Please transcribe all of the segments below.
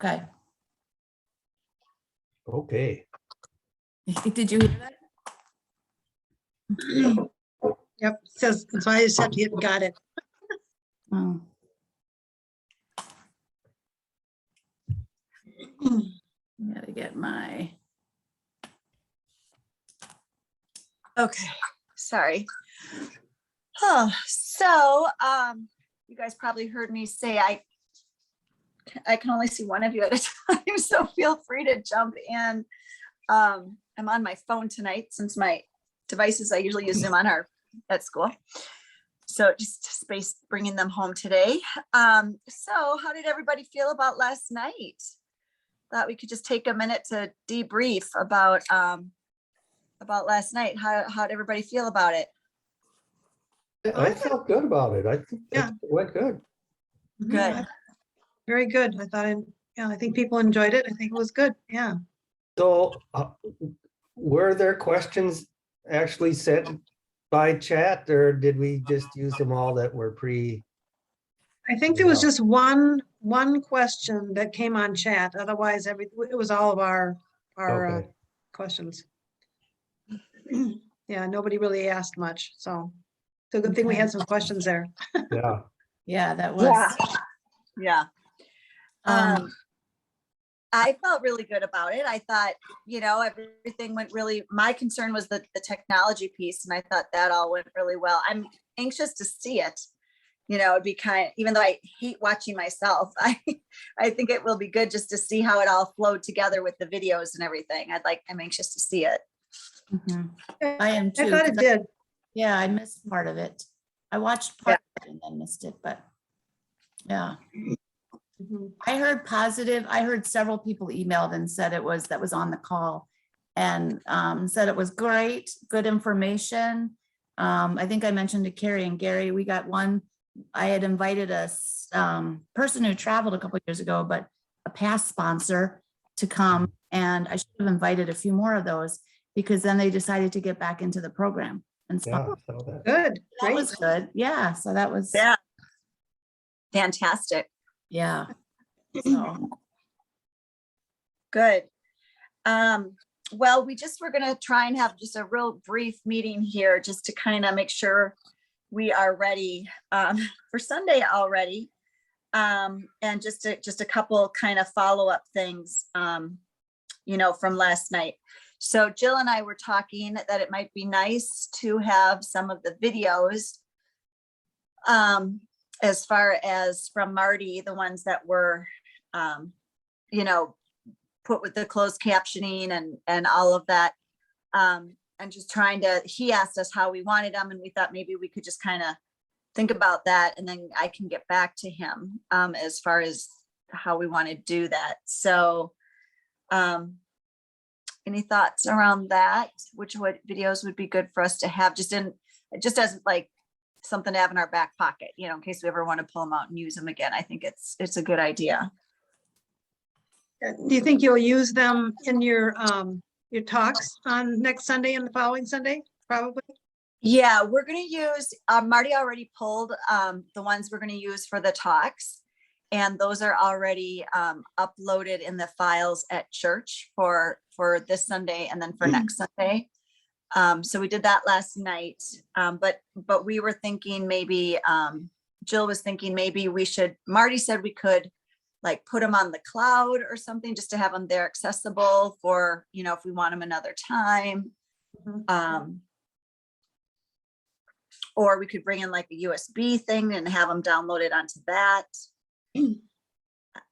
Okay. Okay. Did you hear that? Yep, says, that's why I said you got it. Oh. Gotta get my, Okay, sorry. Oh, so you guys probably heard me say I can only see one of you at a time, so feel free to jump in. I'm on my phone tonight since my devices, I usually use them at school. So just space bringing them home today. So how did everybody feel about last night? Thought we could just take a minute to debrief about last night. How'd everybody feel about it? I felt good about it. I think Yeah. it went good. Good. Very good. I think people enjoyed it. I think it was good. Yeah. So were there questions actually sent by chat, or did we just use them all that were I think there was just one question that came on chat. Otherwise, it was all of our Okay. questions. Yeah, nobody really asked much. So it's a good thing we Okay. had some questions there. Yeah. yeah, that was. Yeah. Um, I felt really good about it. I thought, everything went really, my concern was the technology piece, and I thought that all went really well. I'm anxious to see it. It'd be even though I hate watching myself, I think it will be good just to see how it all flowed together with the videos and everything. I'm anxious to see it. mhm. I am too. I thought it 'cause did. Yeah, I missed part of it. I watched part of it and then missed it, but yeah. Mhm. I heard positive. I heard several people emailed and said that was on the call and said it was great, good information. I think I mentioned to Carrie and Gary, we got one. I had invited a person who traveled a couple of years ago, but a past sponsor to come, and I should have invited a few more of those because then they decided to get back into the program and Yeah. sponsor. So that. Good. That Great. was good. Yeah, so that was Yeah. Fantastic. yeah. So Good. Well, we're going to try and have just a real brief meeting here just to kind of make sure we are ready for Sunday already. And just a couple kind of follow-up things, from last night. So Jill and I were talking that it might be nice to have some of the videos as far as from Marty, the ones that were, put with the closed captioning and all of that. And just he asked us how we wanted them, and we thought maybe we could just kind of think about that, and then I can get back to him as far as how we want to do that. So any thoughts around that? What videos would be good for us to have just as like something to have in our back pocket, in case we ever want to pull them out and use them again. I think it's a good idea. Do you think you'll use them in your talks on next Sunday and the following Sunday? Probably. Yeah, we're going to use, Marty already pulled the ones we're going to use for the talks, and those are already uploaded in the files at church for this Sunday and then for next Sunday. So we did that last night, but we were thinking maybe, Jill was thinking maybe Marty said we could like put them on the cloud or something just to have them there accessible for, if we want them another time. Or we could bring in like a USB thing and have them downloaded onto that.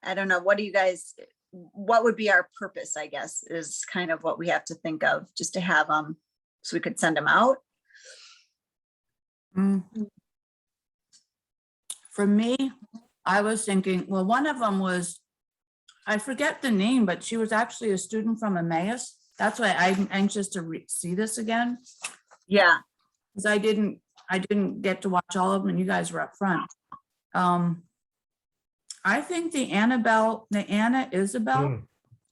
I don't know. What would be our purpose, I guess, is kind of what we have to think of, just to have them so we could send them out. for me, I was thinking, well, one of them was, I forget the name, but she was actually a student from Emmaus. That's why I'm anxious to see this again. Yeah. Because I didn't get to watch all of them and you guys were up front. I think the Anna Isabel,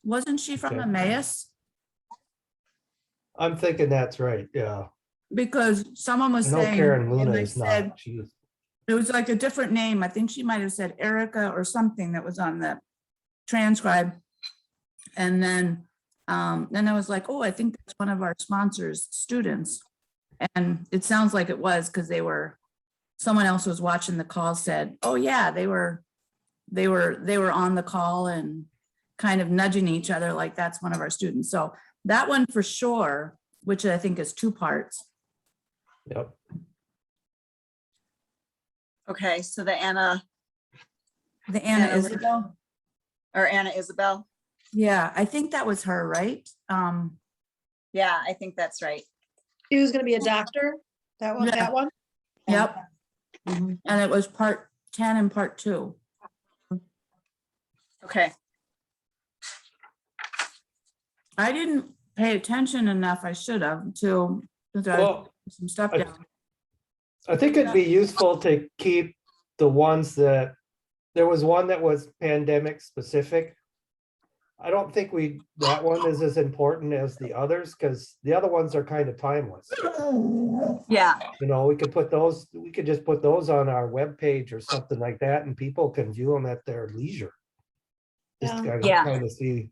wasn't she from Okay. Emmaus? I'm thinking that's right. Yeah. Because someone was I know saying, Karen and Luna they is said, not. She's it was like a different name. I think she might have said Erica or something that was on the transcribe. And then I was like, oh, I think that's one of our sponsors' students. And it sounds like it was, because someone else was watching the call said, oh yeah, they were on the call and kind of nudging each other like that's one of our students. So that one for sure, which I think is 2 parts. Yep. Okay, so the Anna Anna Anna- Isabel. or Anna Isabel. Yeah, I think that was her, right? Yeah, I think that's right. He was gonna be a doctor, that one, Yeah. that one? Yep. Mhm. And it was part 10 and part 2. Okay, I didn't pay attention enough. I should have until I Well, put some stuff I- down. I think it'd be useful to keep the ones that, there was one that was pandemic specific. I don't think that one is as important as the others, because the other ones are kind of timeless. yeah, You know, we could just put those on our webpage or something like that, and people can view them at their leisure. Just Yeah. kind of see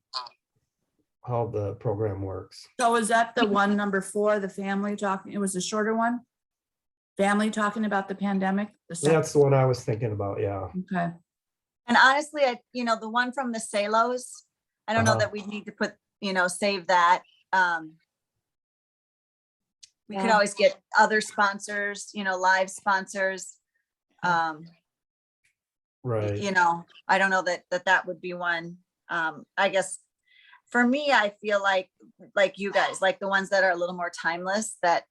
how the program works. So is that the one, number 4, the family talking? It was a shorter one? Family talking about the pandemic? The second- That's the one I was thinking about, yeah. Okay. and honestly, the one from the Salos, I don't know Uh-huh. that we need to put, save that. We could Yeah. always get other sponsors, live sponsors. Right. I don't know that would be one. I guess for me, I feel like you guys, like the ones that are a little more timeless, that,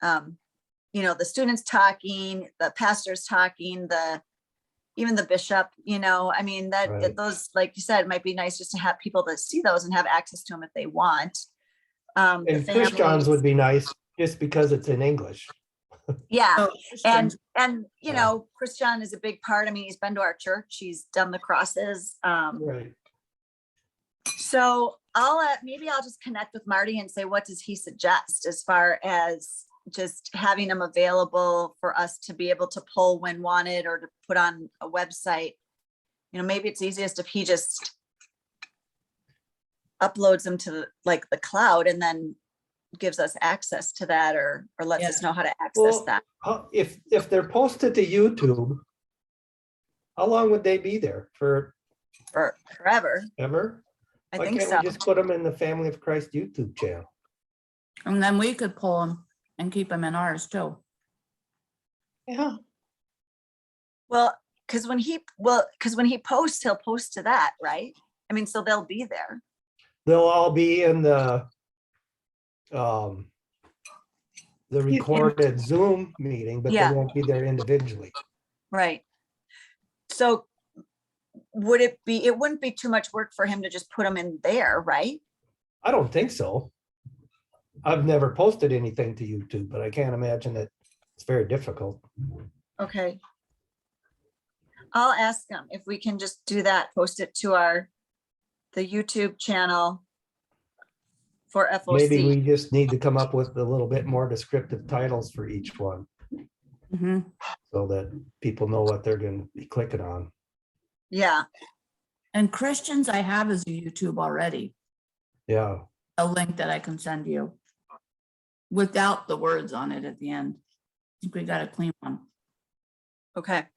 the students talking, the pastors talking, even the bishop, I mean, Right. those, like you said, it might be nice just to have people that see those and have access to them if they want. The And Chris John's families- would be nice, just because it's in English. Yeah. Oh, interesting. And Yeah. Chris John is a big part. I mean, he's been to our church, he's done the crosses. Right. So maybe I'll just connect with Marty and say, what does he suggest as far as just having them available for us to be able to pull when wanted, or to put on a website? Maybe it's easiest if he just uploads them to the cloud and then gives us access to that, or lets us know how to access Well, that. If they're posted to YouTube, how long would they be there? For forever. Forever? I Why think can't so. we just put them in the Family of Christ YouTube channel? And then we could pull them and keep them in ours too. Yeah, Well, because when he posts, he'll post to that, right? I mean, so they'll be there. They'll all be in the recorded Zoom meeting, but they Yeah. won't be there individually. Right. So it wouldn't be too much work for him to just put them in there, right? I don't think so. I've never posted anything to YouTube, but I can't imagine that it's very difficult. Okay. I'll ask him if we can just do that, post it to the YouTube channel for Maybe we FOC. just need to come up with a little bit more descriptive titles for each one, Mhm. so that people know what they're going to be clicking on. Yeah, And Christians, I have as a YouTube already, Yeah, a link that I can send you without the words on it at the end. I think we got a clean one. okay.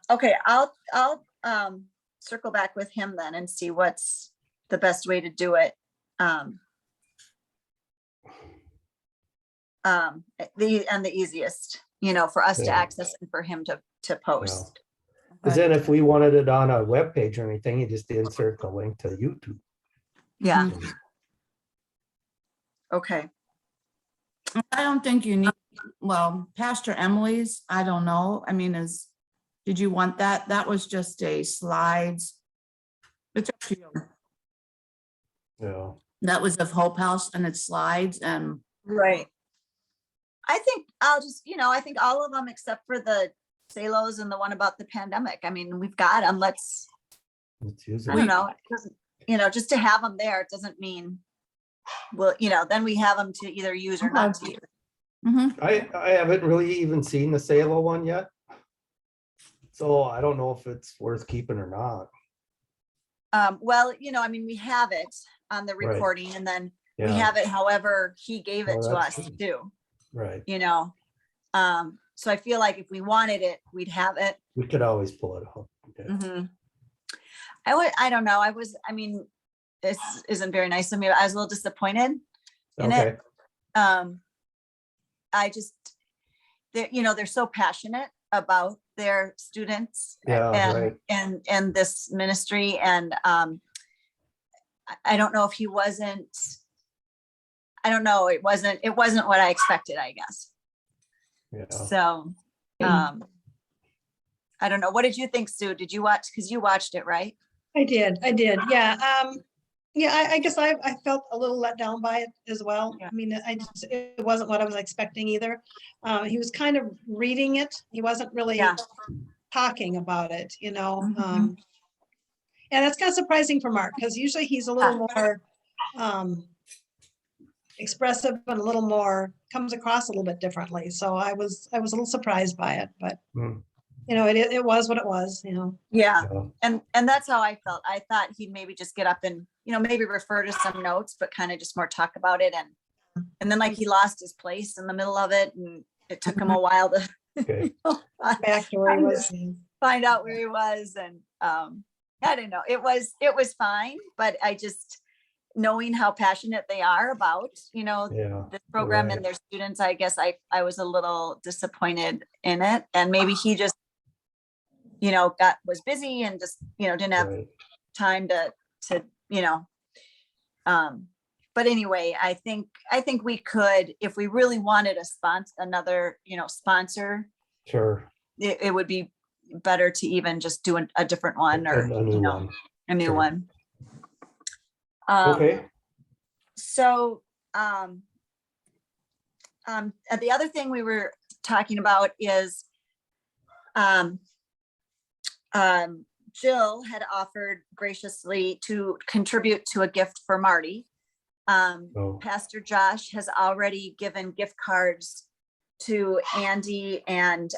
Okay, I'll circle back with him then and see what's the best way to do it. The easiest, for us to Yeah. access and for him to post. because then if we wanted it on a web page or anything, you just insert the link to YouTube. Yeah. Okay, I don't think you need, well, Pastor Emily's, I don't know. I mean, did you want that? That was just a slides. It's up to you. Yeah, That was of Hope House and it's slides and right. I think I'll just, I think all of them except for the Salos and the one about the pandemic. I mean, we've got them. let's use I it. don't know. It doesn't, just to have them there, it doesn't mean, well, then we have them to either use or not to use. Mhm. I haven't really even seen the Salo one yet. So I don't know if it's worth keeping or not. Well, I mean, we have it on the Right. recording and then we Yeah. have it however he gave it Oh, to that's us true. too, Right. So I feel like if we wanted it, we'd have it. We could always pull it up. Okay. Mhm. I don't know. I mean, this isn't very nice of me. I was a little disappointed in Okay. it. I just, they're so passionate about their students Yeah, right. and this ministry. And I don't know if he wasn't, I don't know. It wasn't what I expected, I guess. Yeah. So, I don't know. What did you think, Sue? Did you watch? Because you watched it, right? I did. Yeah. I guess I felt a little let down by it as well. Yeah. I mean, it wasn't what I was expecting either. He was kind of reading it. He wasn't really Yeah. talking about it, Mhm. And that's kind of surprising for Mark, because usually he's a little more expressive and a little more, comes across a little bit differently. So I was a little surprised by it, but Mm. it was what it was, Yeah. Yeah. And that's how I felt. I thought he'd maybe just get up and, maybe refer to some notes, but kind of just more talk about it. And then like he lost his place in the middle of it and it took him a while to Okay. back to where he was. find out where he was. And I don't know. It was fine, but I just, knowing how passionate they are about, Yeah. this program right. and their students, I guess I was a little disappointed in it. And maybe he just, was busy and just, didn't have Right. time to, but anyway, I think we could, if we really wanted another, sponsor, Sure. it would be better to even just do a different one or, A new one. a new Sure. one. Okay. So, the other thing we were talking about is, Jill had offered graciously to contribute to a gift for Marty. Oh. Pastor Josh has already given gift cards to Andy and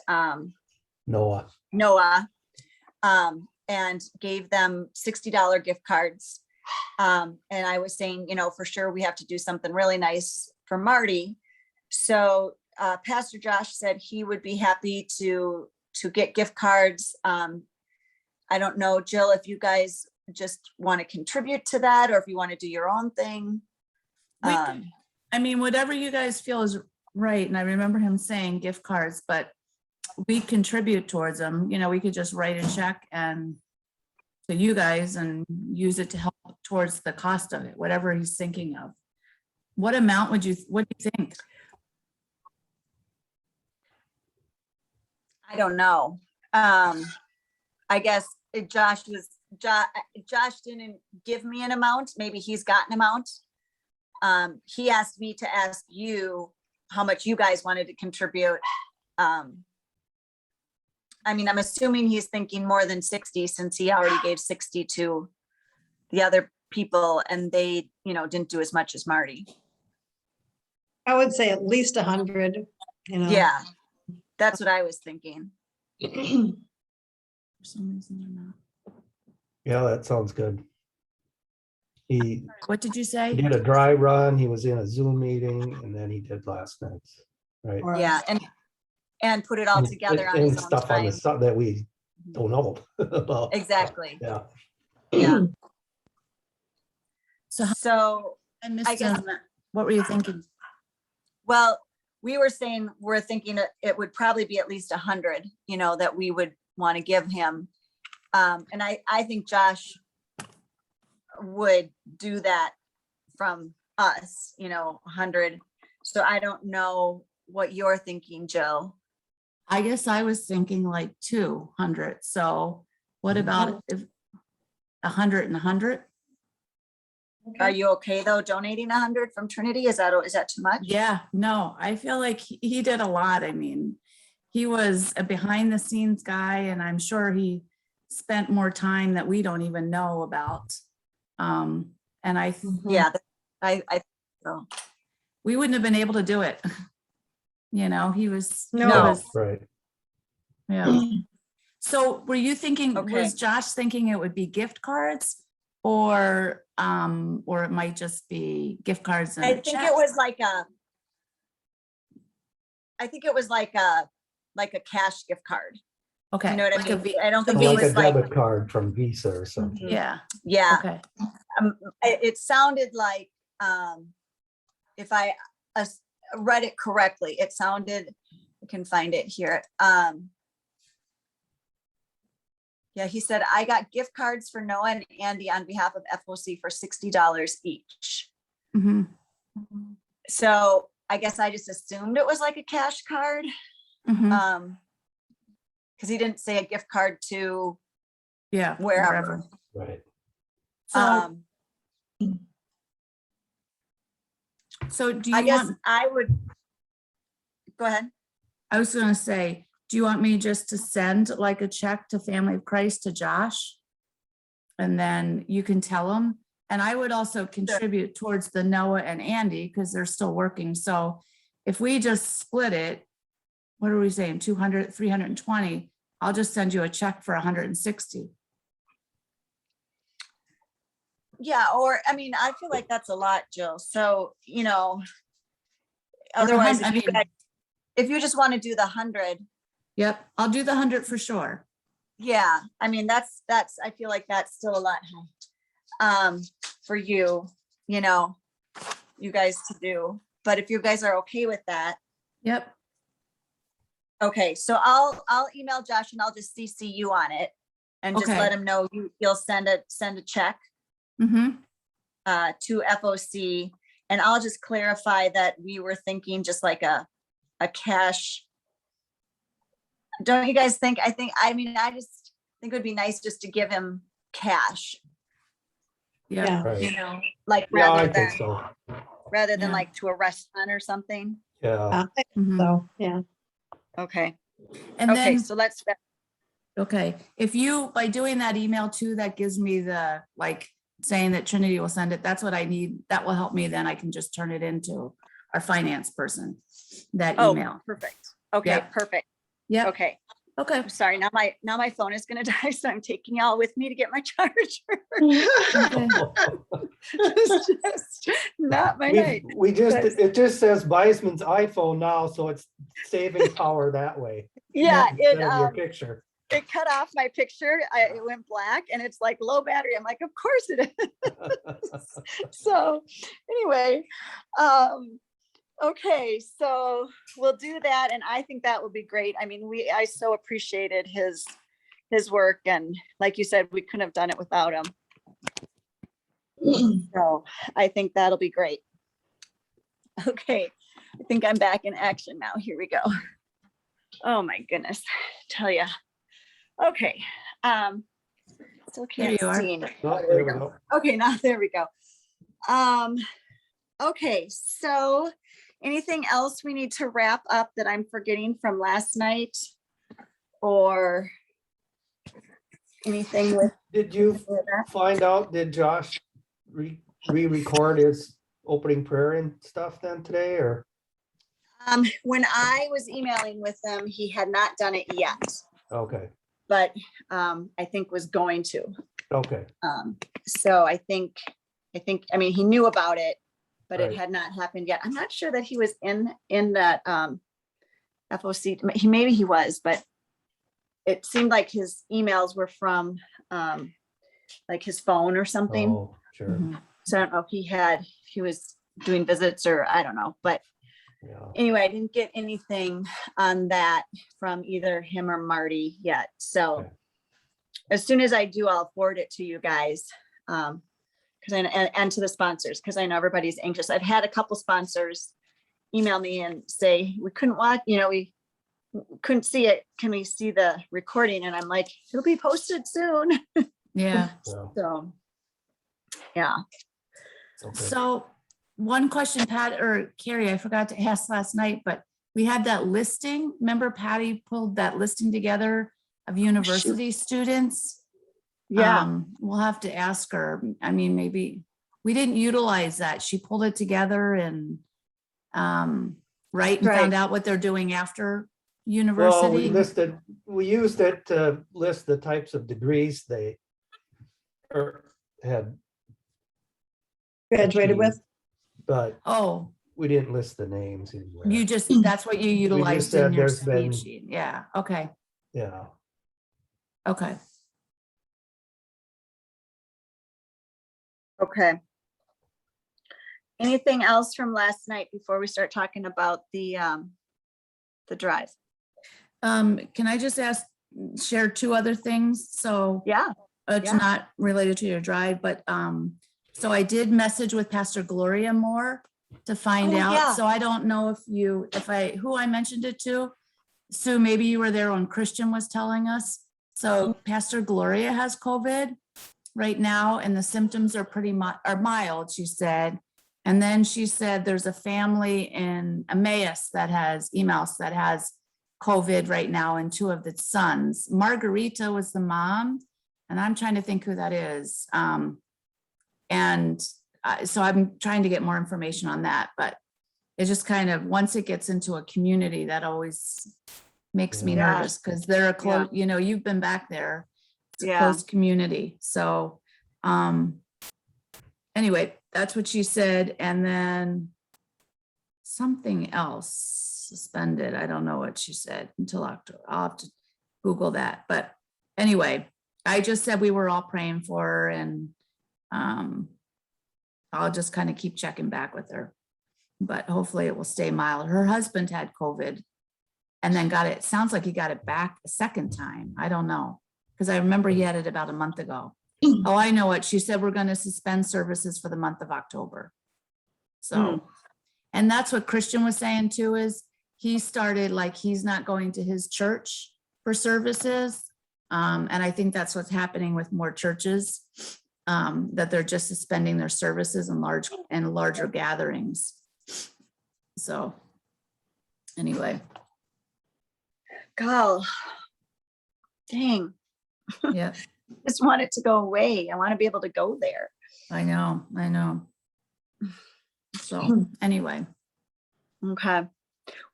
Noah. Noah, and gave them $60 gift cards. And I was saying, for sure we have to do something really nice for Marty. So Pastor Josh said he would be happy to get gift cards. I don't know, Jill, if you guys just want to contribute to that or if you want to do your own thing. I mean, whatever you guys feel is right. And I remember him saying gift cards, but we contribute towards them. We could just write a check and to you guys and use it to help towards the cost of it, whatever he's thinking of. What amount what do you think? I don't know. I guess Josh didn't give me an amount. Maybe he's got an amount. He asked me to ask you how much you guys wanted to contribute. I mean, I'm assuming he's thinking more than 60 since he already gave 60 to the other people and they, didn't do as much as Marty. I would say at least 100, Yeah, that's what I was thinking. For some reason they're not. Yeah, that sounds good. He What did you say? did a dry run. He was in a Zoom meeting and then he did last night's. Right. Or- Yeah, and put it all together on And his own stuff on the time. stuff that we don't know about. Exactly. Yeah. Yeah. So I missed I guess- on that. What were you thinking? Well, we're thinking it would probably be at least 100, that we would want to give him. And I think Josh would do that from us, 100. So I don't know what you're thinking, Jill. I guess I was thinking like 200. So what about if 100 and 100? Are you okay though, donating 100 from Trinity? Is that too much? Yeah, no, I feel like he did a lot. I mean, he was a behind the scenes guy and I'm sure he spent more time that we don't even know about. And I, Yeah, I so. we wouldn't have been able to do it. He was, No. Right. yeah. So were you thinking, Okay. was Josh thinking it would be gift cards? Or it might just be gift cards and I a think check? it was like a cash gift card. Okay. You know what like I a mean? V- I don't a think it Like a was like, debit card from Visa or something. Yeah, yeah, okay, it sounded like, if I read it correctly, it sounded, I can find it here. Yeah, he said, I got gift cards for Noah and Andy on behalf of FOC for $60 each. mhm, So I guess I just assumed it was like a cash card. mhm, Because he didn't say a gift card to yeah. wherever. Right. So, so do I you guess want, I would, go ahead. I was gonna say, do you want me just to send like a check to Family of Christ to Josh? And then you can tell him, and I would also contribute towards the Noah and Andy, because they're still working, so if we just split it, what are we saying, 200, 320, I'll just send you a check for 160. Yeah, or, I mean, I feel like that's a lot, Jill. So, Or otherwise, I mean, if you just want to do the 100, yep, I'll do the 100 for sure. yeah, I mean, that's, I feel like that's still a lot for you, you guys to do. But if you guys are okay with that, Yep, okay, so I'll email Josh and I'll just CC you on it and just Okay. let him know you'll send a check mm-hmm, to FOC, and I'll just clarify that we were thinking just like a cash. Don't you guys think? I just think it would be nice just to give him cash, yeah, Right. like Yeah, I rather think than so. Yeah. like to a restaurant or something. Yeah. mhm. So, yeah. Okay, And okay, then, so let's, okay, if you, by doing that email too, that gives me the, like, saying that Trinity will send it, that's what I need, that will help me, then I can just turn it into our finance person, that email. perfect. Okay, Yep. perfect. Yep, Okay, okay, I'm sorry, now my phone is gonna die, so I'm taking y'all with me to get my charger. okay. It's just not my night. It just says Weisman's iPhone now, so it's saving power that way. Yeah, Instead of your picture. it cut off my picture. It went black and it's like low battery. I'm like, of course it is. So anyway, okay, so we'll do that. And I think that would be great. I mean, I so appreciated his work. And like you said, we couldn't have done it without him. So I think that'll be great. Okay, I think I'm back in action now. Here we go. Oh my goodness, tell ya. Okay, still There you can't are. see. Oh, there we go. Okay, now there we go. Okay, so anything else we need to wrap up that I'm forgetting from last night? Or anything with Did you that? find out, did Josh re-record his opening prayer and stuff then today, or? When I was emailing with him, he had not done it yet, Okay, but I think was going to. okay, So I think, I mean, he knew about it, but it Right. had not happened yet. I'm not sure that he was in that FOC. Maybe he was, but it seemed like his emails were from like his phone or something. oh, sure, Mhm. So I don't know if he was doing visits or I don't know, but yeah, anyway, I didn't get anything on that from either him or Marty yet. So Okay. as soon as I do, I'll forward it to you guys. And to the sponsors, because I know everybody's anxious. I've had a couple sponsors email me and say, we couldn't watch, we couldn't see it. Can we see the recording? And I'm like, it'll be posted soon. Yeah, so, So, yeah. okay. so one question, Pat or Carrie, I forgot to ask last night, but we had that listing. Remember Patty pulled that listing together of university students? Yeah. We'll have to ask her. I mean, maybe we didn't utilize that. She pulled it together and right, and Right. found out what they're doing after Well, we University? we used it to list the types of degrees they had Graduated with. achieved, but Oh, we didn't list the names anywhere. you just, that's what you utilized in said your there's been- speed sheet. Yeah, okay, Yeah. okay. Okay. Anything else from last night before we start talking about the drive? Can I just share two other things? So Yeah, it's yeah. not related to your drive, but, so I did message with Pastor Gloria Moore to find Oh, out. yeah. So I don't know who I mentioned it to. Sue, maybe you were there when Christian was telling us. So Pastor Gloria has COVID right now, and the symptoms are are mild, she said. And then she said there's a family in Emmaus that has COVID right now, and two of the sons. Margarita was the mom, and I'm trying to think who that is. So I'm trying to get more information on that, but it's just kind of, once it gets into a community, that always makes me Yeah. nervous, because they're a close, you've been back there. It's a Yeah. close community. So, anyway, that's what she said. And then something else suspended. I don't know what she said until October. I'll have to Google that. But anyway, I just said we were all praying for her, and I'll just kind of keep checking back with her. But hopefully it will stay mild. Her husband had COVID and then sounds like he got it back a second time. I don't know, because I remember he had it about a month ago. Oh, I know what she said. We're going to suspend services for the month of October. So, and that's what Christian was saying too, is he started, like, he's not going to his church for services. And I think that's what's happening with more churches, that they're just suspending their services in larger gatherings. So anyway. God, dang. Yeah, Just want it to go away. I want to be able to go there. I know. So anyway. Okay.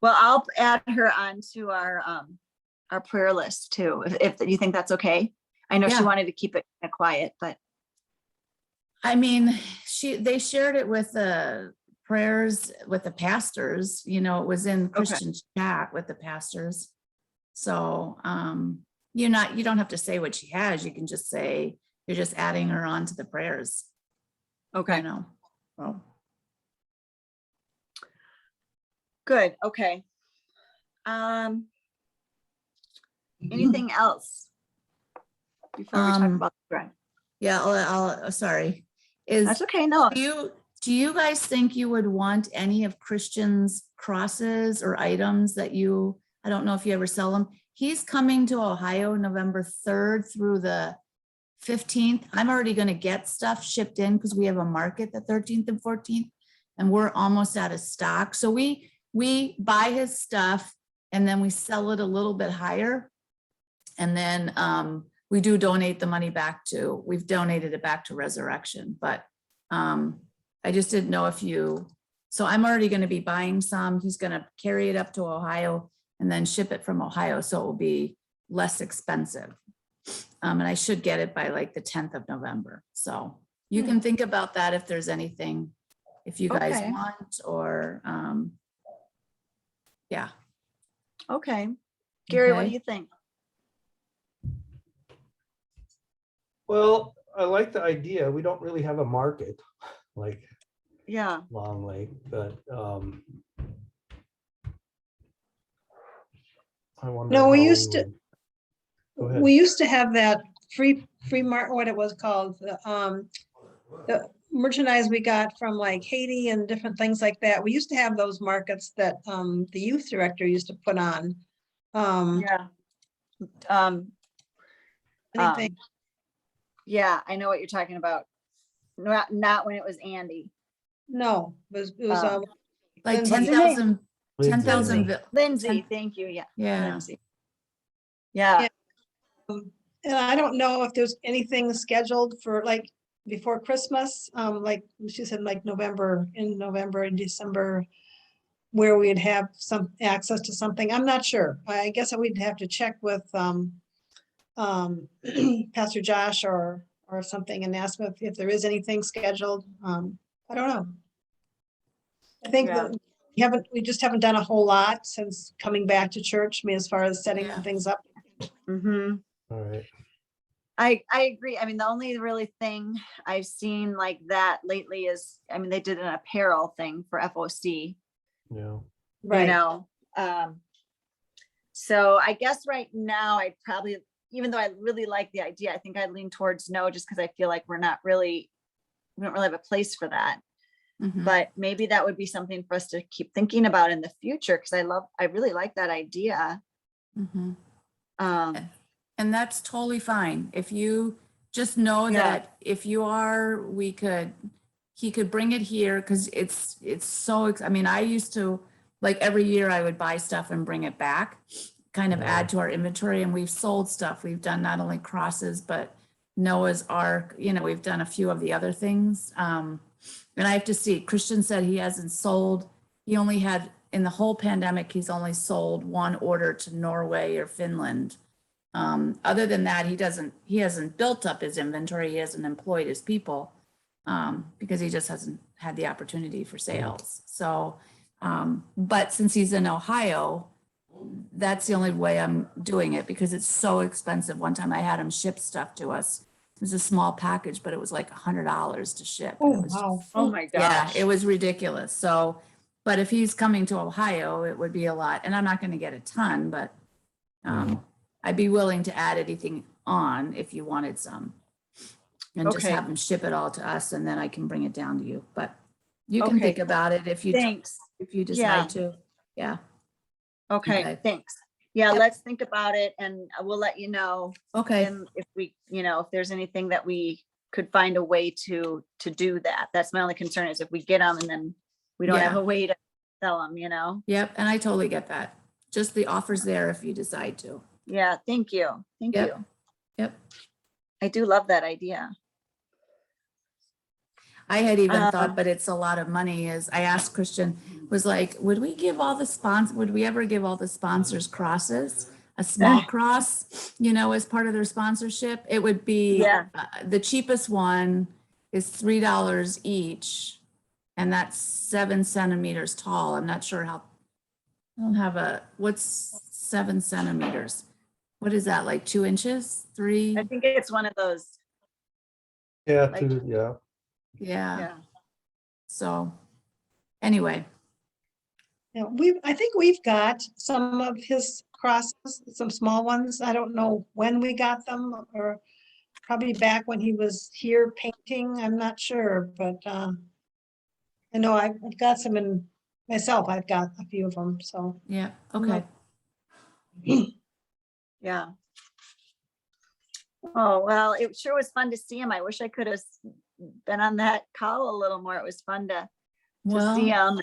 Well, I'll add her onto our prayer list too, if you think that's okay. I know she Yeah. wanted to keep it kinda quiet, but I mean, they shared it with the prayers with the pastors, it was in Christian chat with the pastors. So, you don't have to say what she has. You can just say, you're just adding her on to the prayers. okay, So, good. Okay. Anything else before we talk about the drive? yeah, I'll sorry. That's okay. No. Do you guys think you would want any of Christian's crosses or items that I don't know if you ever sell them. He's coming to Ohio November 3rd through the 15th. I'm already going to get stuff shipped in because we have a market the 13th and 14th, and we're almost out of stock. So we buy his stuff and then we sell it a little bit higher. And then we do donate the money we've donated it back to Resurrection, but I just didn't know so I'm already going to be buying some. He's going to carry it up to Ohio and then ship it from Ohio. So it will be less expensive. And I should get it by like the 10th of November. So you can think about that if there's anything, if you guys Okay. want, or yeah. Okay. Gary, what Okay. do you think? Well, I like the idea. We don't really have a market like Yeah. Long Lake, but I wonder. No, we how used to- would- Go ahead. We used to have that free what it was called, the merchandise we got from like Haiti and different things like that. We used to have those markets that the youth director used to put on. Yeah. Anything. Yeah, I know what you're talking about. Not when it was Andy. No, it was Like Lindsay. 10,000, Lindsay. 10,000. Lindsay, thank you. Yeah. Yeah. Lindsay. Yeah. And I don't know if there's anything scheduled for like before Christmas, like she said, like in November and December. where we'd have some access to something. I'm not sure. I guess we'd have to check with Pastor Josh or something and ask him if there is anything scheduled. I don't know. I think Yeah. that we just haven't done a whole lot since coming back to church, I mean, as far as setting Yeah. things up. Mhm. All right. I agree. I mean, the only really thing I've seen like that lately is, I mean, they did an apparel thing for FOC, Yeah. you Right. know? So I guess right now I'd probably, even though I really like the idea, I think I'd lean towards no, just because I feel like we don't really have a place for that. Mhm. But maybe that would be something for us to keep thinking about in the future, because I really like that idea. Mhm. Um, And that's totally fine. If you just know Yeah. that if you are, he could bring it here because it's so, I mean, I used to, like every year I would buy stuff and bring it back, kind of add to our inventory, and we've sold stuff. We've done not only crosses, but Noah's Ark, you know, we've done a few of the other things. And I have to see, Christian said he hasn't sold, he only had, in the whole pandemic, he's only sold one order to Norway or Finland. Other than that, he hasn't built up his inventory. He hasn't employed his people, because he just hasn't had the opportunity for sales. So, but since he's in Ohio, that's the only way I'm doing it because it's so expensive. One time I had him ship stuff to us. It was a small package, but it was like $100 to ship. Oh, It was wow. oh my yeah, gosh. it was ridiculous. So, but if he's coming to Ohio, it would be a lot. And I'm not going to get a ton, but I'd be willing to add anything on if you wanted some. And just Okay. have him ship it all to us and then I can bring it down to you. But you can Okay. think about it if you Thanks. decide to. Yeah. Okay, Okay. thanks. Yeah, Yep. let's think about it and we'll let you know. Okay. And if we, if there's anything that we could find a way to do that. That's my only concern, is if we get them and then we don't have Yeah. a way to sell them, Yep. And I totally get that. Just the offers there if you decide to. Yeah, thank you. Thank Yep. you. Yep. I do love that idea. I had even thought, but it's a lot of money. Is I asked Christian, was like, would we ever give all the sponsors crosses, a small cross, as part of their sponsorship? It would be, Yeah. The cheapest one is $3 each. And that's 7 centimeters tall. I'm not sure how, I don't have what's 7 centimeters? What is that, like 2 inches, 3? I think it's one of those. Yeah, Like- yeah. Yeah. Yeah. So anyway, Yeah, I think we've got some of his crosses, some small ones. I don't know when we got them, or probably back when he was here painting. I'm not sure, but I know I've got some in myself. I've got a few of them, so. yeah, okay. Yeah. Oh, well, it sure was fun to see him. I wish I could have been on that call a little more. It was fun to see Well, him,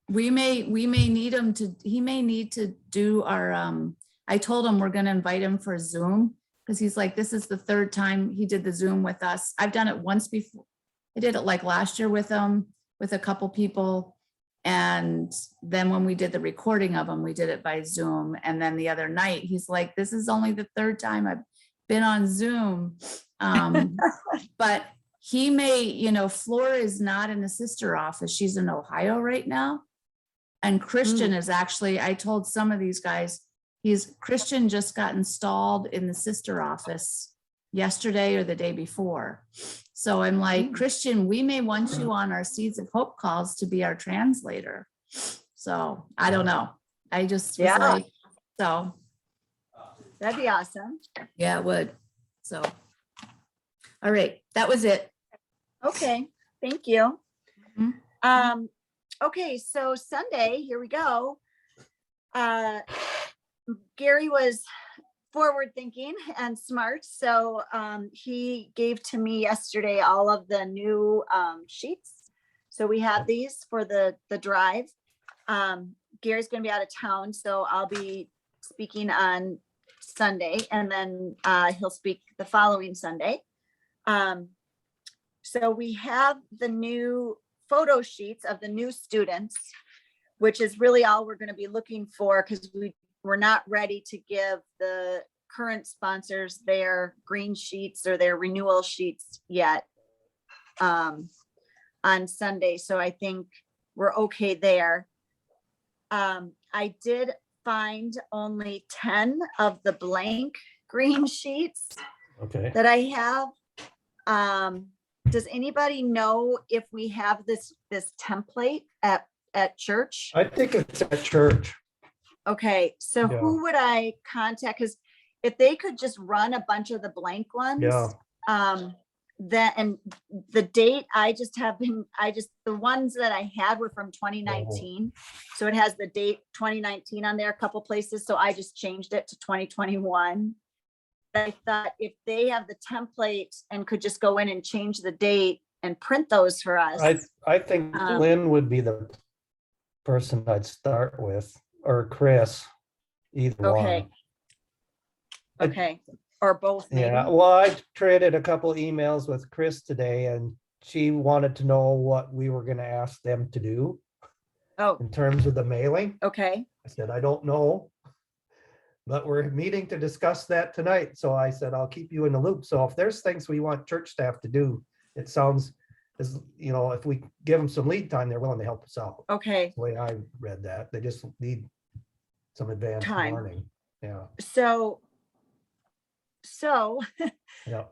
we may need him he may need to do our, I told him we're gonna invite him for Zoom, because he's like, this is the 3rd time he did the Zoom with us. I've done it once before. I did it like last year with him, with a couple people. And then when we did the recording of him, we did it by Zoom. And then the other night, he's like, this is only the 3rd time I've been on Zoom. But he may, Flora is not in the sister office. She's in Ohio right now. And Christian is actually, I told some of these guys, Christian just got installed in the sister office yesterday or the day before. So I'm like, Christian, we may want you on our Seeds of Hope calls to be our translator. So I don't know. I just was Yeah. like, so That'd be awesome. yeah, it would. So, all right, that was it. Okay, thank you. Mhm. Okay, so Sunday, here we go. Gary was forward thinking and smart. So he gave to me yesterday all of the new sheets. So we have these for the drive. Gary's going to be out of town, so I'll be speaking on Sunday, and then he'll speak the following Sunday. So we have the new photo sheets of the new students, which is really all we're going to be looking for, because we're not ready to give the current sponsors their green sheets or their renewal sheets yet on Sunday. So I think we're okay there. I did find only 10 of the blank green sheets Okay. that I have. Does anybody know if we have this template at church? I think it's at church. Okay, so Yeah. who would I contact? Because if they could just run a bunch of the blank ones, Yeah. that, and the date, the ones that I had were from 2019. So it has the date 2019 on there, a couple places. So I just changed it to 2021. I thought if they have the template and could just go in and change the date and print those for us. I think Lynn would be the person I'd start with, or Chris, either Okay. one. Okay, or both maybe. Yeah, well, I traded a couple emails with Chris today, and she wanted to know what we were gonna ask them to do Oh, in terms of the mailing. okay, I said, I don't know. But we're meeting to discuss that tonight. So I said, I'll keep you in the loop. So if there's things we want church staff to do, it sounds as, you know, if we give them some lead time, they're willing to help us out. okay. The way I read that, they just need some advanced Time. warning. Yeah, So yeah,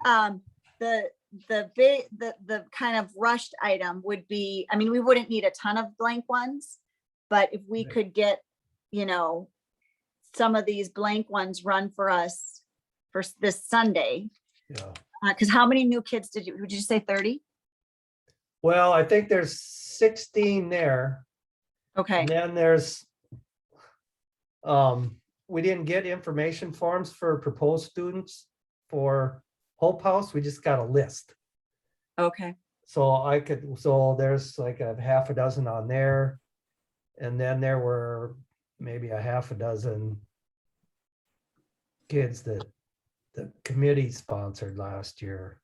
the kind of rushed item would be, I mean, we wouldn't need a ton of blank ones, but if we Right. could get, you know, some of these blank ones run for us for this Sunday. yeah. Because how many new kids would you say 30? Well, I think there's 16 there. Okay, And then there's, we didn't get information forms for proposed students for Hope House. We just got a list. okay, So there's like a half a dozen on there. And then there were maybe a half a dozen kids that the committee sponsored last year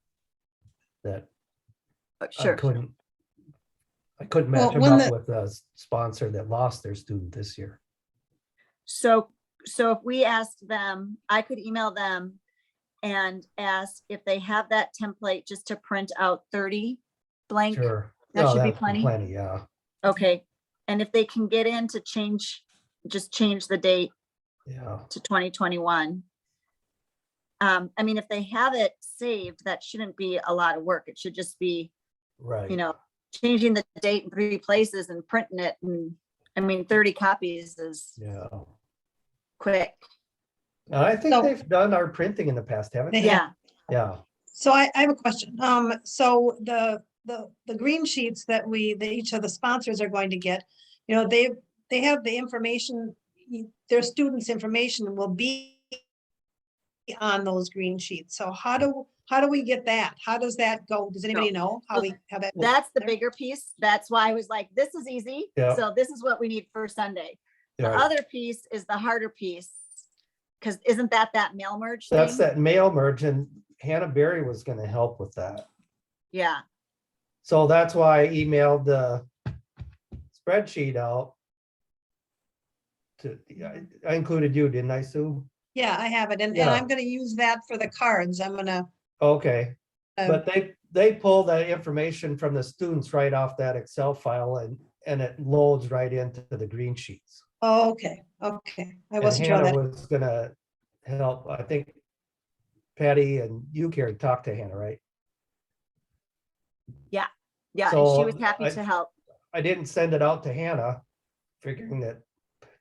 that I sure. couldn't match Well, them when up the- with a sponsor that lost their student this year. So if we asked them, I could email them and ask if they have that template just to print out 30 blank. Sure. That No, should be that'd plenty? Plenty, yeah. Okay, and if they can get in to change the date Yeah. to 2021. I mean, if they have it saved, that shouldn't be a lot of work. It should just be, Right. you know, changing the date in 3 places and printing it. And I mean, 30 copies is Yeah. quick. And I think So- they've done our printing in the past, haven't They they? have. Yeah, Yeah. So I have a question. So the green sheets that each of the sponsors are going to get, you know, they have the information, their students' information will be on those green sheets. So how do we get that? How does that go? Does anybody know how that? that's the there? bigger piece. That's why I was like, this is easy. Yeah. So this is what we need for Sunday. The Yeah. other piece is the harder piece. Because isn't that mail merge thing? That's that mail merge, and Hannah Berry was gonna help with that. Yeah, So that's why I emailed the spreadsheet out. I included you, didn't I, Sue? Yeah, I have it. And Yeah. I'm gonna use that for the cards. I'm gonna, Okay, um, but they pull that information from the students right off that Excel file, and it loads right into the green sheets. oh, okay. I And wasn't sure Hannah that. was gonna help. I think Patty and you, Carrie, talked to Hannah, right? yeah, and So she was happy I- to help. I didn't send it out to Hannah, figuring that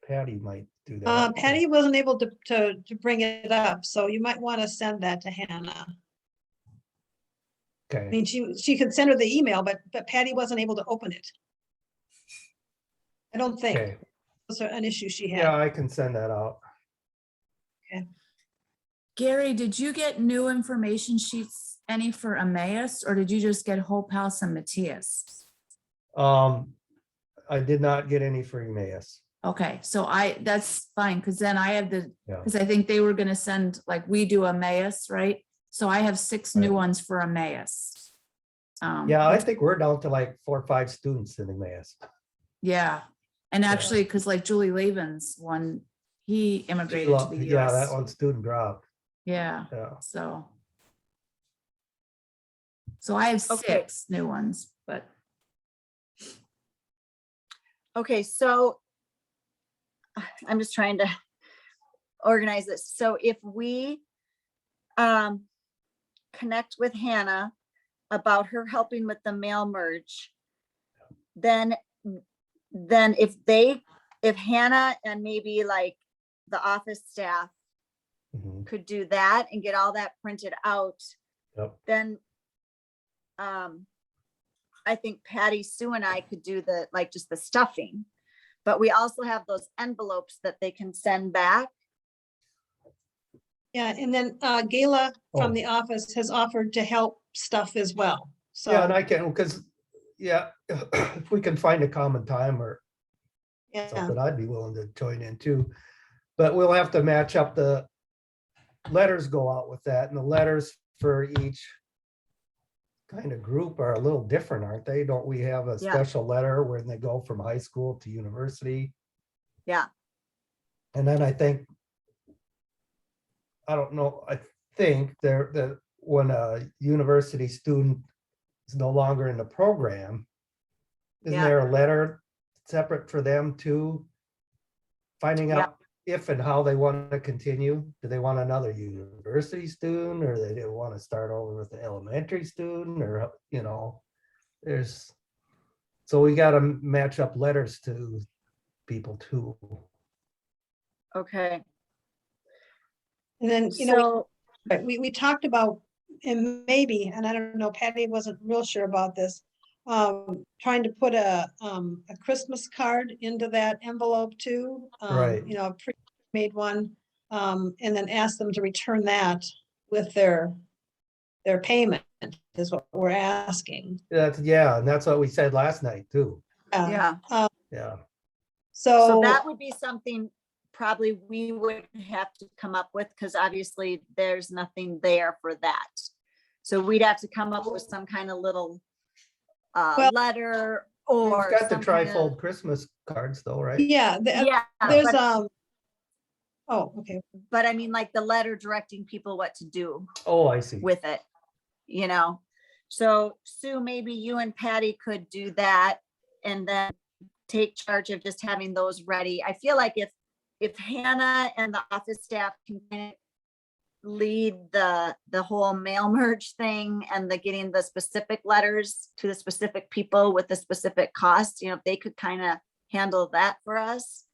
Patty might do that. Patty wasn't able to bring it up, so you might want to send that to Hannah. I Okay, mean, she could send her the email, but Patty wasn't able to open it. I don't think. okay. That's an issue she had. Yeah, I can send that out. Gary, did you get new information sheets any for Emmaus, or did you just get Hope House and Matthias? I did not get any for Emmaus. Okay, so that's fine, because then I have Yeah. because I think they were gonna send, like we do Emmaus, right? So I have 6 new Right. ones for Emmaus. Yeah, I think we're down to like 4 or 5 students in the mass. Yeah, and Yeah. actually, because like Julie Lavin's one, he immigrated to the Yeah, that US. one student dropped. Yeah, Yeah. so. So I have Okay. 6 new ones, but Okay, so I'm just trying to organize this. So if we connect with Hannah about her helping with the mail merge, then if Hannah and maybe like the office staff Mhm. could do that and get all that printed out, Yep. then I think Patty, Sue and I could do the, like, just the stuffing. But we also have those envelopes that they can send back. Yeah, and then Gayla Oh. from the office has offered to help stuff as well. Yeah, and So, I can, because, yeah, if we can find a common time or yeah, something, I'd be willing to join in too. But we'll have to match up the letters go out with that, and the letters for each kind of group are a little different, aren't they? Don't we have a Yeah. special letter when they go from high school to university? Yeah, And then I think, I don't know, I think that when a university student is no longer in the program, isn't Yeah. there a letter separate for them too? Finding Yeah. out if and how they want to continue. Do they want another university student, or they didn't want to start over with the elementary student, or, you know, so we got to match up letters to people too. and okay. then, So, we talked about, and maybe, and I don't know, Patty wasn't real sure about this, trying to put a Christmas card into that envelope too. Right. You know, a pre-made one, and then ask them to return that with their payment is what we're asking. Yeah, and that's what we said last night too. yeah, Yeah. so that would be something probably we would have to come up with, because obviously there's nothing there for that. So we'd have to come up with some kind of little Well, letter We've or got the some kind of, trifold Christmas cards though, right? Yeah, yeah, there's, but, oh, okay. but I mean, like the letter directing people what to do Oh, I see. with it, you know? So Sue, maybe you and Patty could do that and then take charge of just having those ready. I feel like if Hannah and the office staff can kind of lead the whole mail merge thing and the getting the specific letters to the specific people with the specific costs, you know, if they could kind of handle that for us.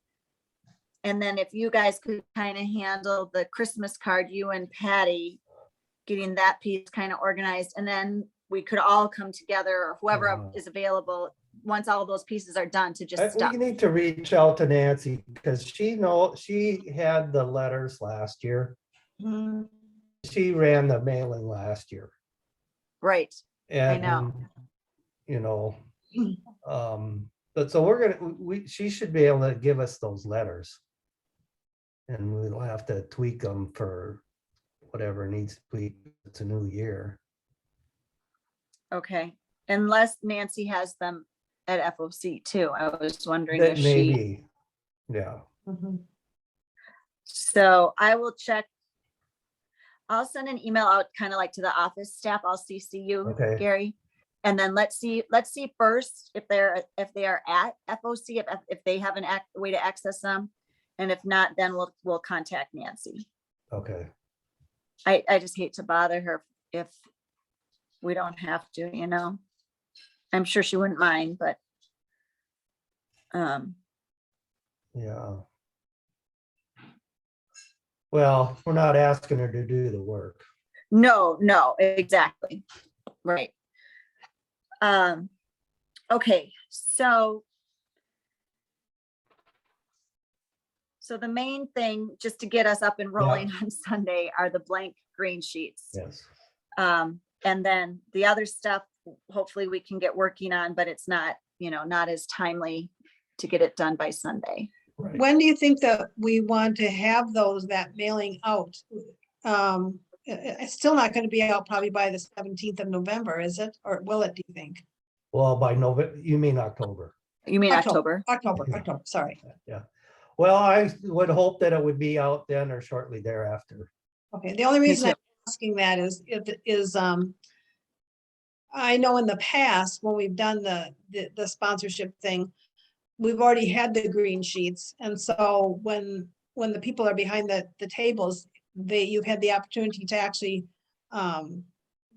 And then if you guys could kind of handle the Christmas card, you and Patty, getting that piece kind of organized, and then we could all come together, or whoever is available, once all of those pieces are done, to just stuff. We need to reach out to Nancy because she had the letters last year. Mhm. She ran the mailing last year. Right. And, know. you know, but so she should be able to give us those letters. And we'll have to tweak them for whatever needs to tweak. It's a new year. Okay. Unless Nancy has them at FOC too. I was wondering That if may she, be, yeah. Mhm. so I will check. I'll send an email out kind of like to the office staff. I'll CC you, Okay. Gary. And then let's see first if they are at FOC, if they have a way to access them. And if not, then we'll contact Nancy. Okay. I just hate to bother her if we don't have to, you know. I'm sure she wouldn't mind, but Yeah. Well, we're not asking her to do the work. no, exactly. Right. Okay, so the main thing, just to get us up and rolling on Sunday, are the blank green sheets. Yes. And then the other stuff, hopefully we can get working on, but it's not, you know, not as timely to get it done by Sunday. Right. When do you think that we want to have that mailing out? it's still not going to be out probably by the 17th of November, is it? Or will it, do you think? Well, by November, you mean October? You mean October? October, Yeah. October, sorry. Yeah. Well, I would hope that it would be out then or shortly thereafter. Okay, the only Me reason too. I'm asking that is I know in the past, when we've done the sponsorship thing, we've already had the green sheets. And so when the people are behind the tables, you've had the opportunity to actually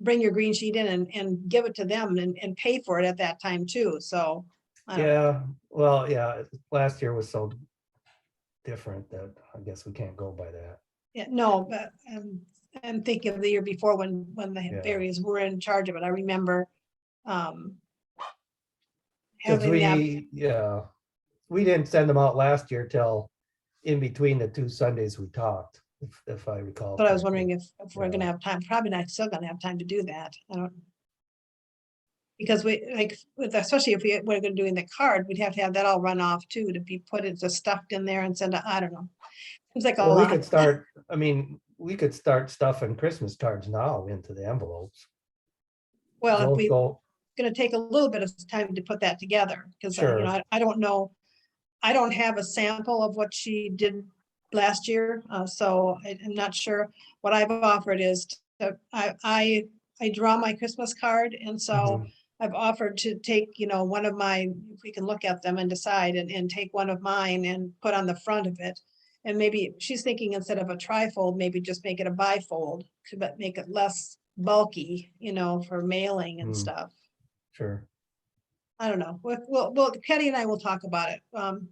bring your green sheet in and give it to them and pay for it at that time too. So. I don't know. Yeah, well, yeah, last year was so different that I guess we can't go by that. Yeah, no, but I'm thinking of the year before when the Yeah. berries were in charge of it. I remember Because having that. we didn't send them out last year till in between the 2 Sundays we talked, if I recall. But I was correctly. wondering if we're gonna Yeah. have time, probably not still gonna have time to do that. I don't. Because we like, especially if we're gonna do in the card, we'd have to have that all run off too, to be put it just stuffed in there and send it, I don't know. Seems like a Well, we lot. could start, I mean, we could start stuffing Christmas cards now into the envelopes. Well, if Those we go- gonna take a little bit of time to put that together, because you Sure. know, I don't know. I don't have a sample of what she did last year, so I'm not sure. What I've offered is I draw my Christmas card, and so Mhm. I've offered to take, you know, one of my, if we can look at them and decide and take one of mine and put on the front of it. And maybe she's thinking instead of a trifold, maybe just make it a bifold to make it less bulky, you know, for mailing and Hmm. stuff. Sure. I don't know. Well, Kenny and I will talk about it.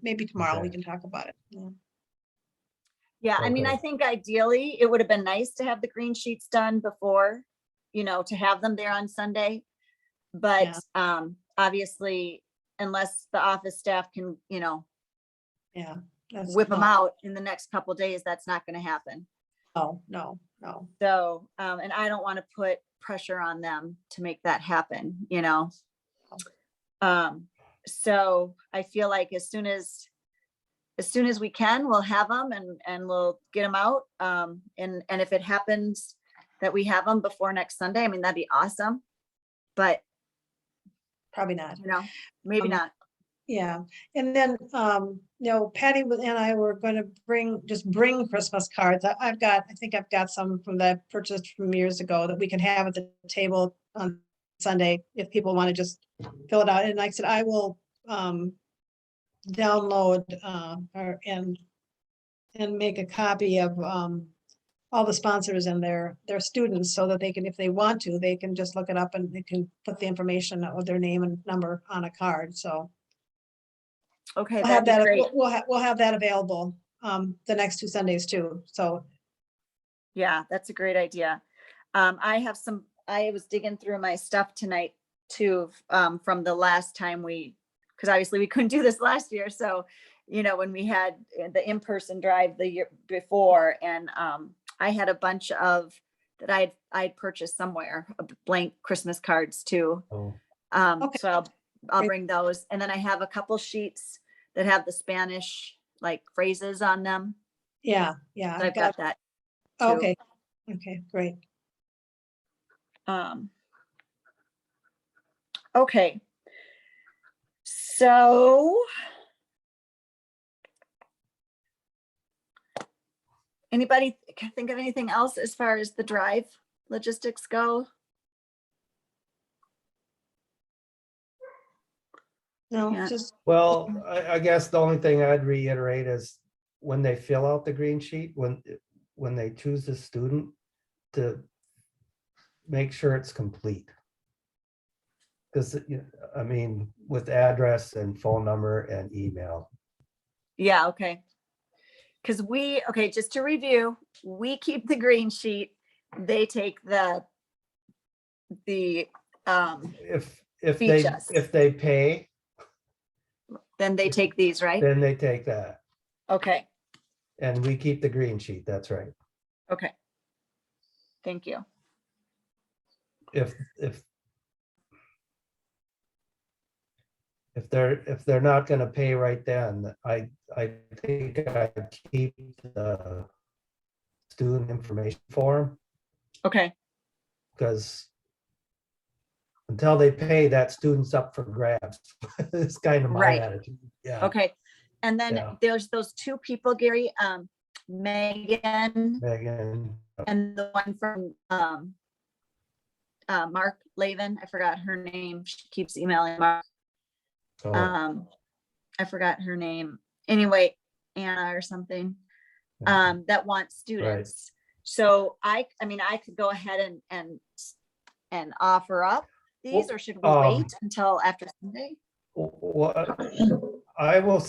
Maybe tomorrow we Okay. can talk about it. Yeah. Yeah, I mean, I Okay. think ideally it would have been nice to have the green sheets done before, you know, to have them there on Sunday. But obviously, unless the office staff can, you know, Yeah. That's whip them no, out in the next couple days, that's not going to happen. no. So, and I don't want to put pressure on them to make that happen, you know? So I feel like as soon as we can, we'll have them and we'll get them out. And if it happens that we have them before next Sunday, I mean, that'd be awesome. But, Probably not. you know, maybe not. Yeah. And then, you know, Patty and I were going to bring Christmas cards. I think I've got some from that I purchased from years ago that we can have at the table on Sunday if people want to just fill it out. And like I said, I will download and make a copy of all the sponsors and their students so that they can, if they want to, they can just look it up and they can put the information of their name and number on a card. So Okay, we'll have that'd that, be great. we'll have that available the next 2 Sundays too. So Yeah, that's a great idea. I was digging through my stuff tonight too, from the last time because obviously we couldn't do this last year. So, you know, when we had the in-person drive the year before, and I had a bunch of that I'd purchased somewhere, blank Christmas cards too. Oh, Okay. So I'll Great. bring those. And then I have a couple sheets that have the Spanish like phrases on them. yeah, So I've I've got that. too. Okay, great. Okay. So anybody can think of anything else as far as the drive logistics go? No, Yeah. just, well, I guess the only thing I'd reiterate is when they fill out the green sheet, when they choose the student, to make sure it's complete. Because, I mean, with address and phone number and email. Yeah, okay. Because just to review, we keep the green sheet. They take the If Features. they pay, then they take these, right? then they take that. Okay, And we keep the green sheet, that's right. okay. Thank you. If they're not gonna pay right then, I think I keep the student information form Okay, because until they pay, that student's up for grabs. It's kind of my Right. attitude. Yeah. okay. And then Yeah. there's those two people, Gary, Megan Megan. and the one from Mark Lavin. I forgot her name. She keeps emailing Mark. Oh, I forgot her name. Anyway, Anna or something, that wants students. So I mean, I could go ahead and offer up these, Well, or should we wait until after Sunday? what I will,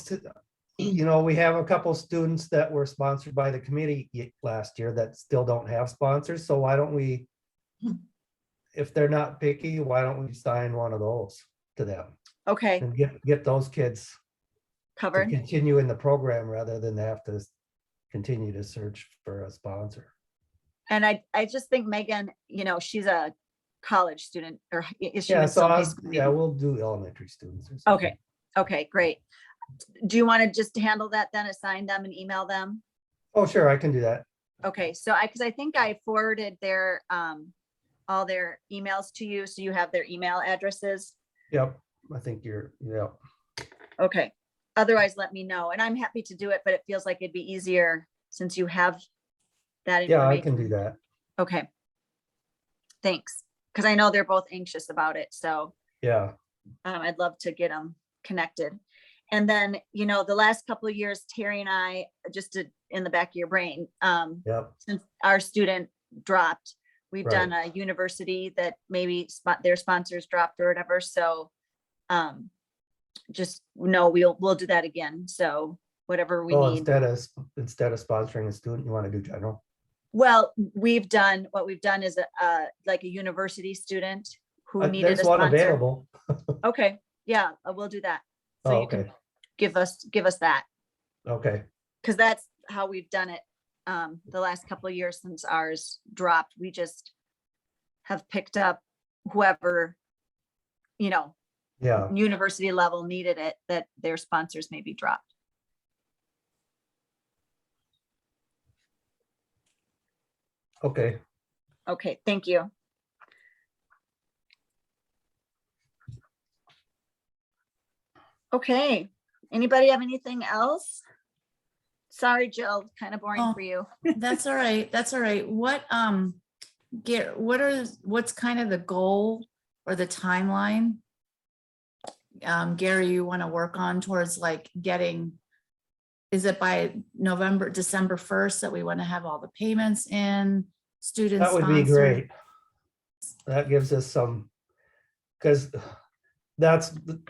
we have a couple students that were sponsored by the committee last year that still don't have sponsors. So why don't we, if they're not picky, why don't we sign one of those to them Okay, and get those kids to covered. continue in the program rather than have to continue to search for a sponsor. And I just think Megan, she's a college student, or is she Yeah, in so still high school? yeah, we'll do elementary students. Or something. Okay, okay, great. Do you want to just handle that then, assign them and email them? Oh, sure, I can do that. Okay, so because I think I forwarded their all their emails to you, so you have their email addresses. Yep, I think yeah. Okay, otherwise let me know, and I'm happy to do it, but it feels like it'd be easier since you have that Yeah, I information. can do that. Okay, thanks, because I know they're both anxious about it, so Yeah, I'd love to get them connected. And then, the last couple of years, Terry and I, just in the back of your brain, yep, since our student dropped, we've Right. done a university that maybe their sponsors dropped or whatever. So just know we'll do that again. So whatever we well, need. instead of sponsoring a student, you want to do general? Well, what we've done is like a university student who needed a There's one sponsor. available. Okay, yeah, we'll do that. So Oh, you can okay, give us that, okay, because that's how we've done it the last couple of years since ours dropped. We just have picked up whoever, yeah, university level needed it, that their sponsors may be dropped. okay. Okay, thank you. Okay, anybody have anything else? Sorry, Jill, kind of boring Oh. for you. That's all right. That's all right. What's kind of the goal or the timeline? Gary, you want to work on towards like getting, is it by December 1st that we want to have all the payments in, students? That would be great. That gives us some, because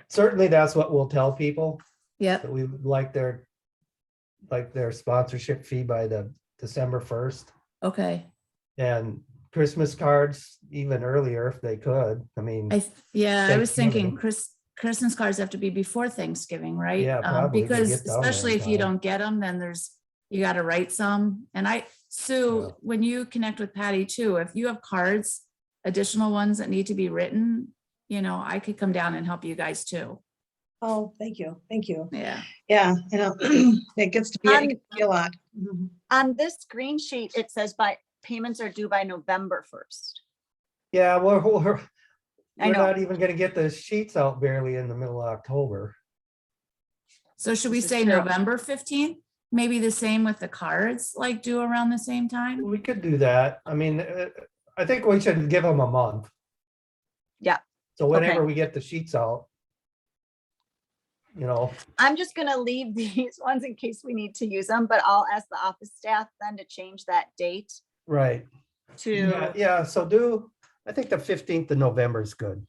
certainly that's what we'll tell people, Yep, that we would like their sponsorship fee by the December 1st. okay. And Christmas cards even earlier if they could. I mean, I was thinking Thanksgiving. Christmas cards have to be before Thanksgiving, right? Yeah, probably to Because get down there especially in if you time. don't get them, then you got to write some. And Sue, Yeah. when you connect with Patty too, if you have cards, additional ones that need to be written, I could come down and help you guys too. Oh, thank you. Thank you. Yeah. Yeah, it gets to be a lot. Mhm. On this screen sheet, it says payments are due by November 1st. Yeah, we're I know. not even gonna get the sheets out barely in the middle of October. So should we This is say true. November 15th? Maybe the same with the cards, like due around the same time? We could do that. I mean, I think we should give them a month. Yeah. So whenever Okay. we get the sheets out, I'm just gonna leave these ones in case we need to use them, but I'll ask the office staff then to change that date right. to, Yeah, so I think the 15th of November is good.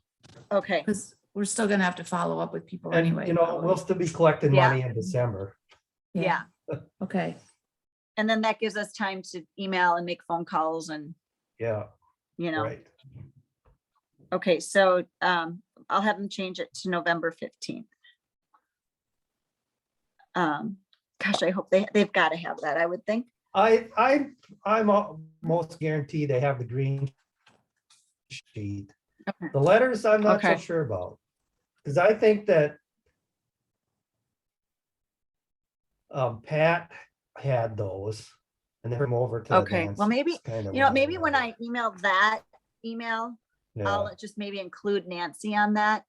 okay, Because we're still gonna have to follow up with people And, anyway. we'll probably. still be collecting Yeah. money in December. yeah. Okay, And then that gives us time to email and make phone calls and, Yeah, right. Okay, so I'll have them change it to November 15th. Gosh, I hope they've got to have that, I would think. I'm almost guaranteed they have the green sheet. Okay. The letters, I'm not so Okay. sure about. Because I think that Pat had those. and then come over to. Okay, well, maybe, kind of maybe when I email that email, Yeah, I'll just maybe include Nancy on that,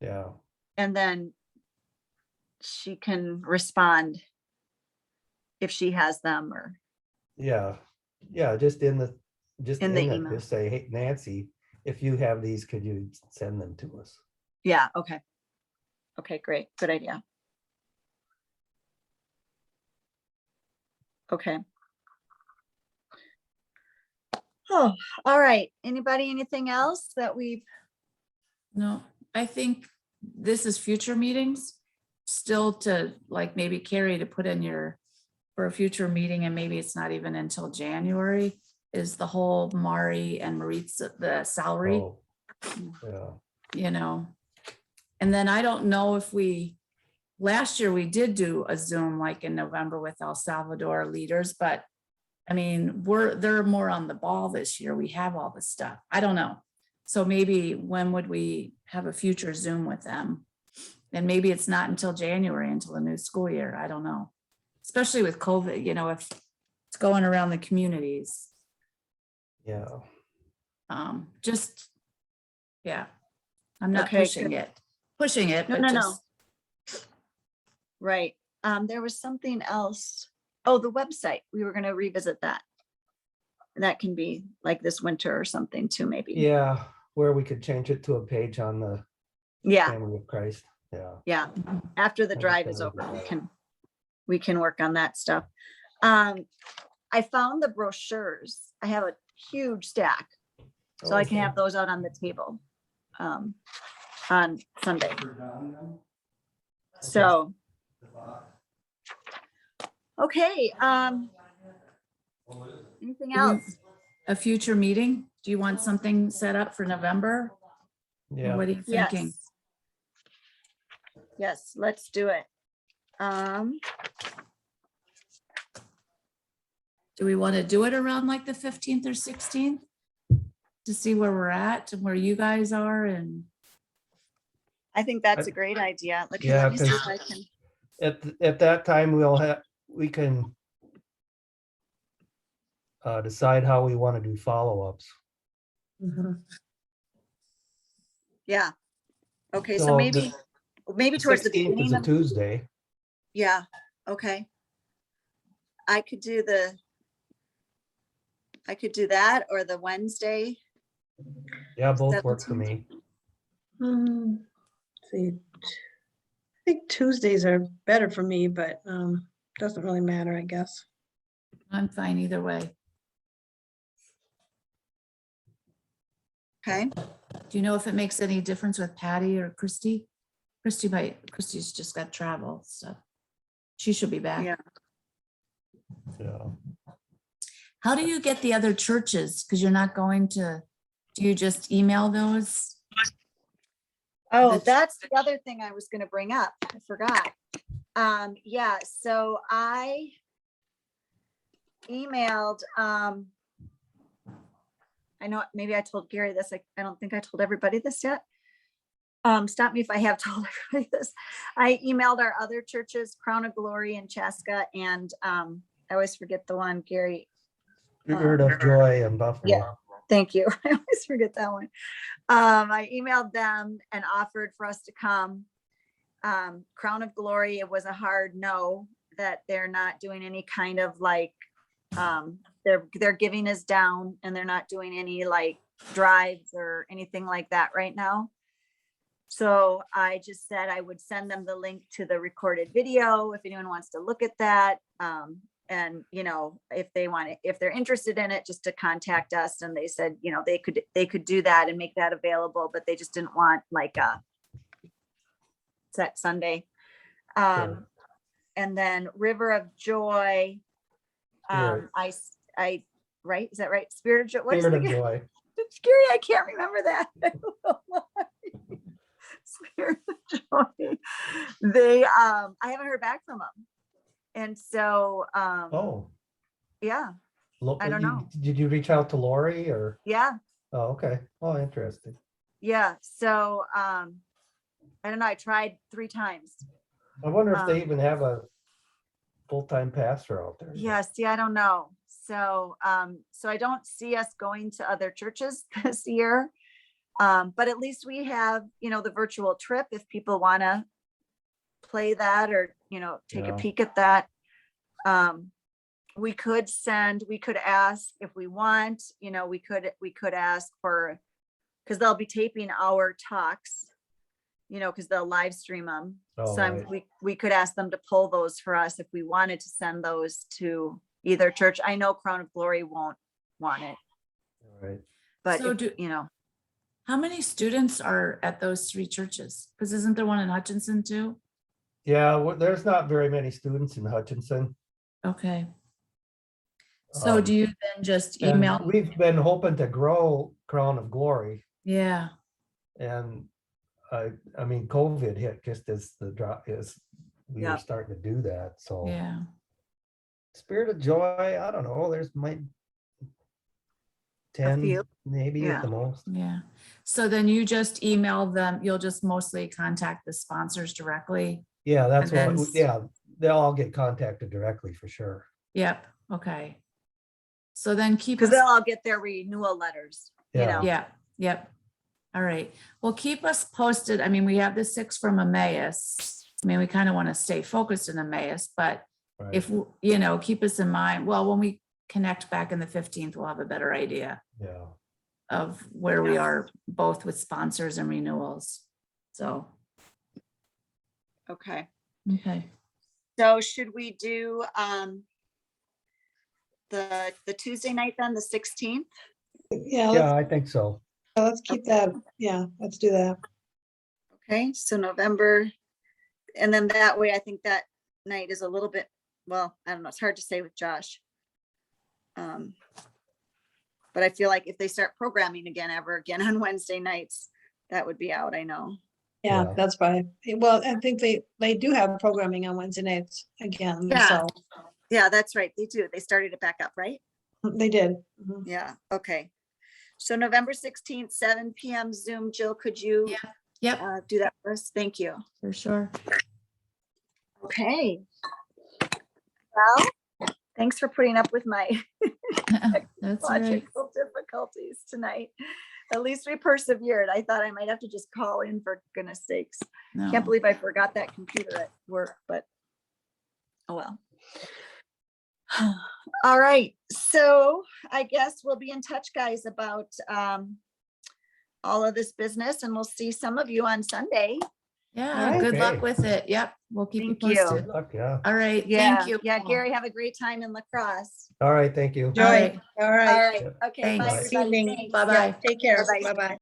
yeah, and then she can respond if she has them, or yeah, yeah, just in the, In the email. just say, hey, Nancy, if you have these, could you send them to us? yeah, okay. Okay, great, good idea. Okay. Oh, all right. Anybody, anything else that we've, No, I think this is future meetings, still to like maybe Carrie to put in for a future meeting, and maybe it's not even until January, is the whole Mari and Maritza, the salary, Oh, yeah, And then I don't know if last year we did do a Zoom like in November with El Salvador leaders, but I mean, they're more on the ball this year. We have all the stuff. I don't know. So maybe when would we have a future Zoom with them? And maybe it's not until January, until the new school year. I don't know. Especially with COVID, if it's going around the communities. yeah, Yeah, I'm not Okay, pushing it, No, but no, no. just, right. There was something else. Oh, the website. We were going to revisit that. That can be like this winter or something too, maybe. yeah, where we could change it to a page on the Yeah, Family of Christ, yeah. yeah. After the That was drive gonna is be over, better. we can work on that stuff. I found the brochures. I have a huge stack, so I can Okay. have those out on the table on Sunday. So, okay. Anything else? a future meeting? Do you want something set up for November? Or Yeah, what are you thinking? Yes. Yes, let's do it. Do we want to do it around like the 15th or 16th? To see where we're at and where you guys are, and I think that's a great idea. Let Yeah, me see if 'cause- I can. at that time, we can decide how we want to do follow-ups. Yeah. Okay, so So maybe towards the 16th is beginning a of, Tuesday. yeah, okay. I could do that, or the Wednesday. Yeah, both work for 17th. me. See, I think Tuesdays are better for me, but doesn't really matter, I guess. I'm fine either way. Okay, Do you know if it makes any difference with Patty or Christy? Christy's just got travel, so she should be back. Yeah. Yeah. How do you get the other churches? Because you're not going to, do you just email those? oh, The- that's the other thing I was gonna bring up. I forgot. Yeah, so I emailed, I know maybe I told Gary this, I don't think I told everybody this yet. Stop me if I have told everybody this. I emailed our other churches, Crown of Glory in Chaska, and I always forget the one, Gary. Spirit of Joy in Buffalo. Yeah. Thank you. I always forget that one. I emailed them and offered for us to come. Crown of Glory, it was a hard no, that they're not doing any kind of like, their giving is down, and they're not doing any like drives or anything like that right now. So I just said I would send them the link to the recorded video if anyone wants to look at that. And if they're interested in it, just to contact us. And they said, they could do that and make that available, but they just didn't want like a set Sunday. Sure. And then River of Joy. Spirit. I right? Is that right? Spirit of Joy. What is Spirit of the Joy. Gary? I can't remember that. Spirit of Joy. They I haven't heard back from them. And so Oh. yeah, I don't know. Did you reach out to Lori or? yeah. Oh, okay. Oh, interesting. Yeah. So I don't know. I tried 3 times. I wonder if they even have a full-time pastor out there. Yeah, see, I don't know. So, so I don't see us going to other churches this year. But at least we have, the virtual trip if people want to play that or, take a Yeah. peek at that. We could ask if we want, we could ask for, because they'll be taping our talks, because they'll live stream them. Oh, So right. we could ask them to pull those for us if we wanted to send those to either church. I know Crown of Glory won't want it, Right. but So if, how many students are at those 3 churches? Because isn't there one in Hutchinson too? Yeah, there's not very many students in Hutchinson. Okay. So do you then just And email? we've been hoping to grow Crown of Glory, Yeah, and I mean, COVID hit just as the drop is, we Yeah. were starting to do that, so. yeah. Spirit of Joy, I don't know, there's might 10 few. maybe Yeah. at the most. Yeah. So then you just email them, you'll just mostly contact the sponsors directly? Yeah, that's And what, then yeah, they'll all get contacted directly for sure. Yep, okay. So then keep because us, they'll all get their renewal letters, Yeah. yeah, yep. All right, well, keep us posted. I mean, we have the 6 from Emmaus. I mean, we kind of want to stay focused in Emmaus, but Right. if, keep us in mind, well, when we connect back in the 15th, we'll have a better idea Yeah, of where we are both with sponsors and renewals. So, okay. okay. So should we do the Tuesday night then, the 16th? Yeah, yeah, I think so. let's keep that. Yeah, let's do that. Okay, so November, and then that way I think that night is a little bit, well, I don't know, it's hard to say with Josh. But I feel like if they start programming again on Wednesday nights, that would be out, I know. Yeah, Yeah. that's fine. Well, I think they do have programming on Wednesday nights again, Yeah. so Yeah, that's right, they do. They started it back up, right? they did. Mhm. Yeah, okay. So November 16th, 7 PM Zoom. Jill, could you Yep, do that for us? Thank you. for sure. Okay. Well, thanks for putting up with my That's all right. logical difficulties tonight. At least we persevered. I thought I might have to just call in, for goodness sakes. No. Can't believe I forgot that computer at work, but oh well. All right, so I guess we'll be in touch, guys, about all of this business, and we'll see some of you on Sunday. Yeah, right. good luck Okay. with it. Yep, we'll keep you Thank you. posted. Good luck, yeah. All right, Yeah, thank you. yeah, Gary, have a great time in lacrosse. All right, thank you. Enjoy. right. All All right. right, okay, bye, Thanks. everybody. Evening. Thanks. Bye-bye. Yeah, take care. Bye-bye. Bye-bye.